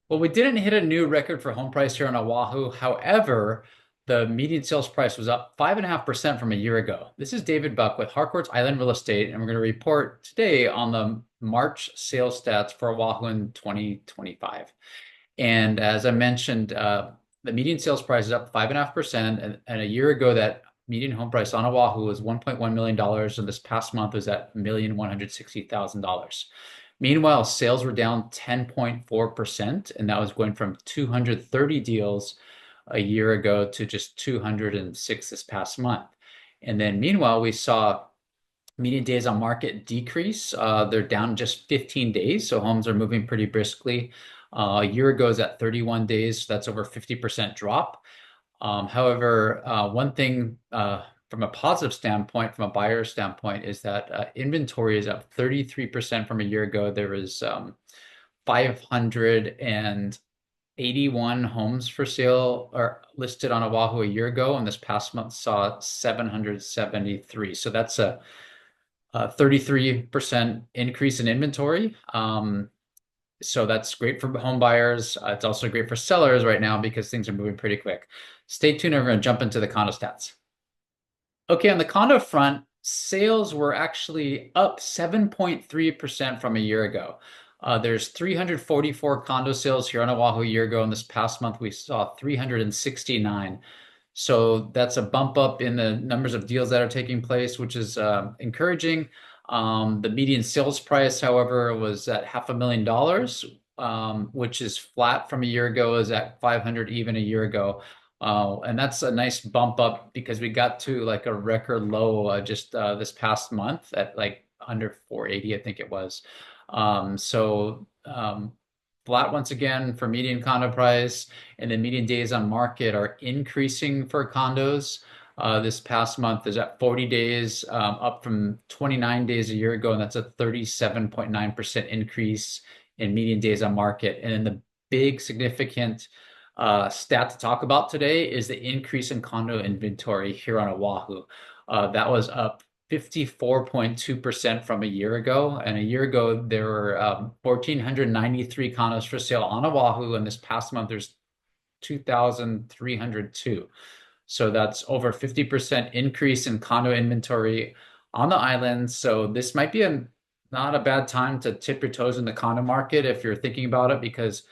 Well, we didn't hit a new record for home price here on Oahu. However, the median sales price was up 5.5% from a year ago. This is David Buck with Harcourts Island Real Estate, and we're going to report today on the March sales stats for Oahu in 2025. And as I mentioned, the median sales price is up 5.5%. And a year ago, that median home price on Oahu was $1.1 million, and this past month was at $1,160,000. Meanwhile, sales were down 10.4%, and that was going from 230 deals a year ago to just 206 this past month. And then meanwhile, we saw median days on market decrease. They're down just 15 days, so homes are moving pretty briskly. A year ago is at 31 days, so that's over 50% drop. However, one thing from a positive standpoint, from a buyer standpoint, is that inventory is up 33% from a year ago. There was 581 homes for sale or listed on Oahu a year ago, and this past month saw 773. So that's a 33% increase in inventory. So that's great for home buyers. It's also great for sellers right now because things are moving pretty quick. Stay tuned. We're going to jump into the condo stats. Okay, on the condo front, sales were actually up 7.3% from a year ago. There's 344 condo sales here on Oahu a year ago, and this past month we saw 369. So that's a bump up in the numbers of deals that are taking place, which is encouraging. The median sales price, however, was at $500,000, which is flat from a year ago, is at 500 even a year ago. And that's a nice bump up because we got to like a record low just this past month at like under 480, I think it was. Flat once again for median condo price, and the median days on market are increasing for condos. This past month is at 40 days, up from 29 days a year ago, and that's a 37.9% increase in median days on market. And then the big significant stat to talk about today is the increase in condo inventory here on Oahu. That was up 54.2% from a year ago. And a year ago, there were 1,493 condos for sale on Oahu, and this past month there's 2,302. So that's over 50% increase in condo inventory on the island. So this might be not a bad time to tip your toes in the condo market if you're thinking about it, because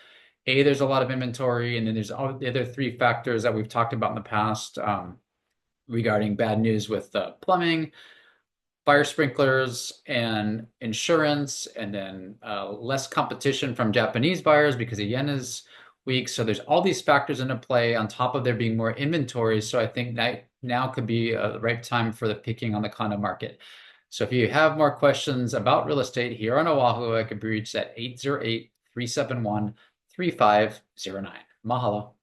A, there's a lot of inventory, and then there's all the other three factors that we've talked about in the past regarding bad news with plumbing, fire sprinklers, and insurance, and then less competition from Japanese buyers because the yen is week. So there's all these factors into play on top of there being more inventory. So I think that now could be the right time for the picking on the condo market. So if you have more questions about real estate here on Oahu, I could be reached at 808-371-3509. Mahalo.